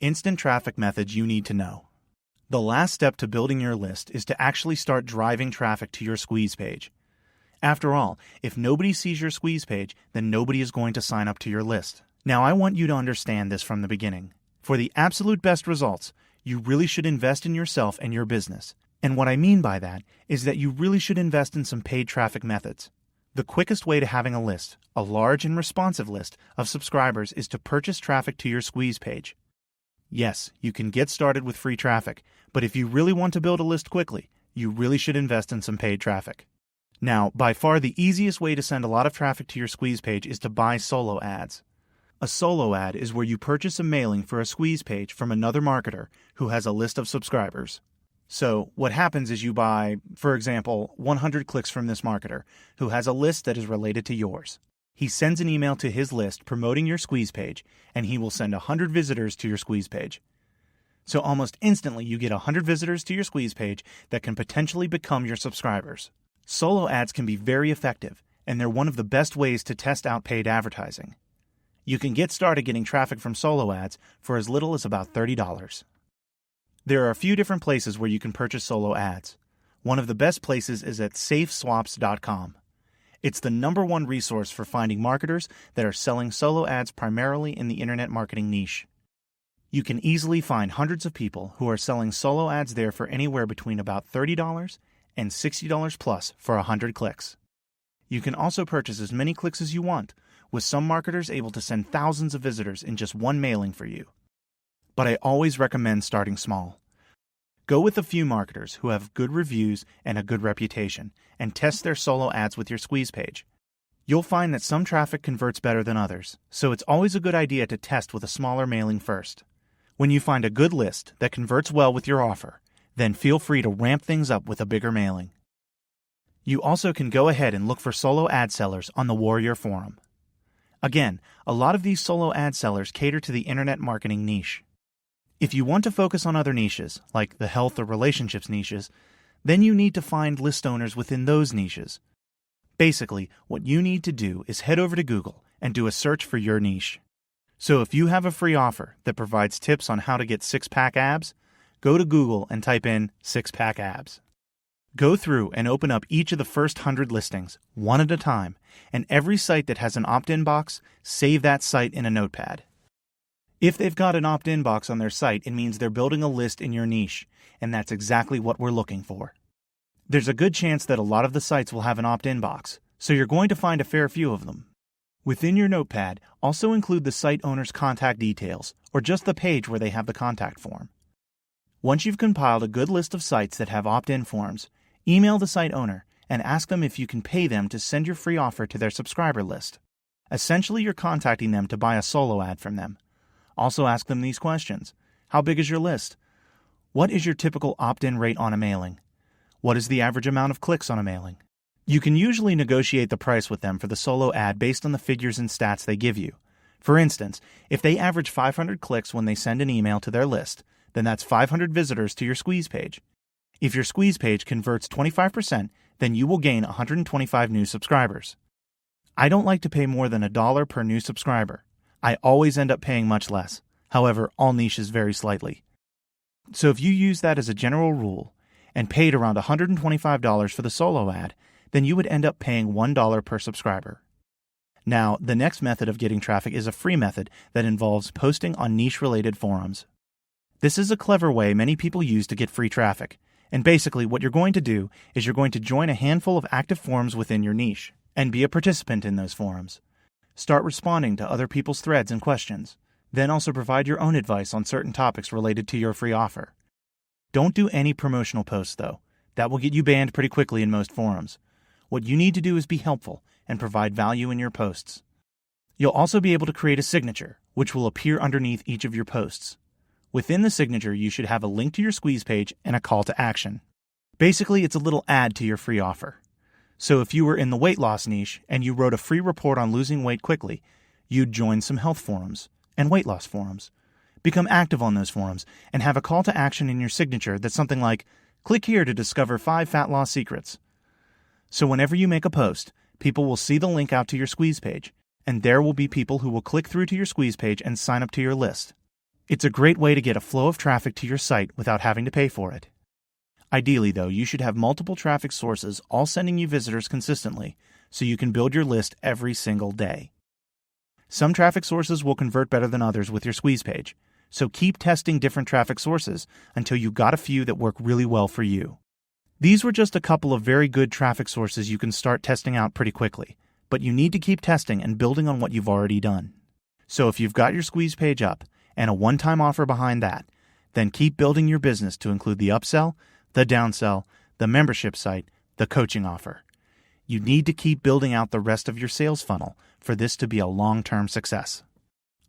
Instant traffic methods you need to know. The last step to building your list is to actually start driving traffic to your squeeze page. After all, if nobody sees your squeeze page, then nobody is going to sign up to your list. Now, I want you to understand this from the beginning. For the absolute best results, you really should invest in yourself and your business. And what I mean by that is that you really should invest in some paid traffic methods. The quickest way to having a list, a large and responsive list of subscribers, is to purchase traffic to your squeeze page. Yes, you can get started with free traffic, but if you really want to build a list quickly, you really should invest in some paid traffic. Now, by far the easiest way to send a lot of traffic to your squeeze page is to buy solo ads. A solo ad is where you purchase a mailing for a squeeze page from another marketer who has a list of subscribers. So what happens is you buy, for example, 100 clicks from this marketer who has a list that is related to yours. He sends an email to his list promoting your squeeze page, and he will send 100 visitors to your squeeze page. So almost instantly you get 100 visitors to your squeeze page that can potentially become your subscribers. Solo ads can be very effective, and they're one of the best ways to test out paid advertising. You can get started getting traffic from solo ads for as little as about $30. There are a few different places where you can purchase solo ads. One of the best places is at safeswaps.com. It's the #1 resource for finding marketers that are selling solo ads primarily in the internet marketing niche. You can easily find hundreds of people who are selling solo ads there for anywhere between about $30 and $60 plus for 100 clicks. You can also purchase as many clicks as you want, with some marketers able to send thousands of visitors in just one mailing for you. But I always recommend starting small. Go with a few marketers who have good reviews and a good reputation, and test their solo ads with your squeeze page. You'll find that some traffic converts better than others, so it's always a good idea to test with a smaller mailing first. When you find a good list that converts well with your offer, then feel free to ramp things up with a bigger mailing. You also can go ahead and look for solo ad sellers on the Warrior Forum. Again, a lot of these solo ad sellers cater to the internet marketing niche. If you want to focus on other niches, like the health or relationships niches, then you need to find list owners within those niches. Basically, what you need to do is head over to Google and do a search for your niche. So if you have a free offer that provides tips on how to get six-pack abs, go to Google and type in six-pack abs. Go through and open up each of the first 100 listings, one at a time, and every site that has an opt-in box, save that site in a notepad. If they've got an opt-in box on their site, it means they're building a list in your niche, and that's exactly what we're looking for. There's a good chance that a lot of the sites will have an opt-in box, so you're going to find a fair few of them. Within your notepad, also include the site owner's contact details, or just the page where they have the contact form. Once you've compiled a good list of sites that have opt-in forms, email the site owner and ask them if you can pay them to send your free offer to their subscriber list. Essentially, you're contacting them to buy a solo ad from them. Also ask them these questions. How big is your list? What is your typical opt-in rate on a mailing? What is the average amount of clicks on a mailing? You can usually negotiate the price with them for the solo ad based on the figures and stats they give you. For instance, if they average 500 clicks when they send an email to their list, then that's 500 visitors to your squeeze page. If your squeeze page converts 25%, then you will gain 125 new subscribers. I don't like to pay more than $1 per new subscriber. I always end up paying much less. However, all niches vary slightly. So if you use that as a general rule and paid around $125 for the solo ad, then you would end up paying $1 per subscriber. Now, the next method of getting traffic is a free method that involves posting on niche-related forums. This is a clever way many people use to get free traffic. And basically, what you're going to do is you're going to join a handful of active forums within your niche and be a participant in those forums. Start responding to other people's threads and questions. Then also provide your own advice on certain topics related to your free offer. Don't do any promotional posts, though. That will get you banned pretty quickly in most forums. What you need to do is be helpful and provide value in your posts. You'll also be able to create a signature, which will appear underneath each of your posts. Within the signature, you should have a link to your squeeze page and a call to action. Basically, it's a little add to your free offer. So if you were in the weight loss niche and you wrote a free report on losing weight quickly, you'd join some health forums and weight loss forums. Become active on those forums and have a call to action in your signature that's something like, click here to discover 5 fat loss secrets. So whenever you make a post, people will see the link out to your squeeze page, and there will be people who will click through to your squeeze page and sign up to your list. It's a great way to get a flow of traffic to your site without having to pay for it. Ideally, though, you should have multiple traffic sources all sending you visitors consistently so you can build your list every single day. Some traffic sources will convert better than others with your squeeze page, so keep testing different traffic sources until you got a few that work really well for you. These were just a couple of very good traffic sources you can start testing out pretty quickly, but you need to keep testing and building on what you've already done. So if you've got your squeeze page up and a one-time offer behind that, then keep building your business to include the upsell, the downsell, the membership site, the coaching offer. You need to keep building out the rest of your sales funnel for this to be a long-term success.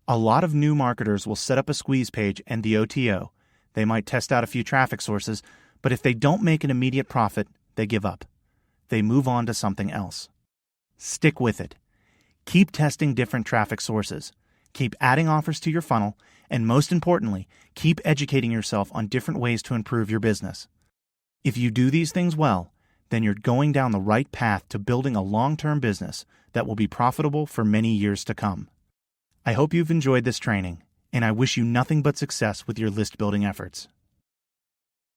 A lot of new marketers will set up a squeeze page and the OTO. They might test out a few traffic sources, but if they don't make an immediate profit, they give up. They move on to something else. Stick with it. Keep testing different traffic sources. Keep adding offers to your funnel, and most importantly, keep educating yourself on different ways to improve your business. If you do these things well, then you're going down the right path to building a long-term business that will be profitable for many years to come. I hope you've enjoyed this training, and I wish you nothing but success with your list building efforts.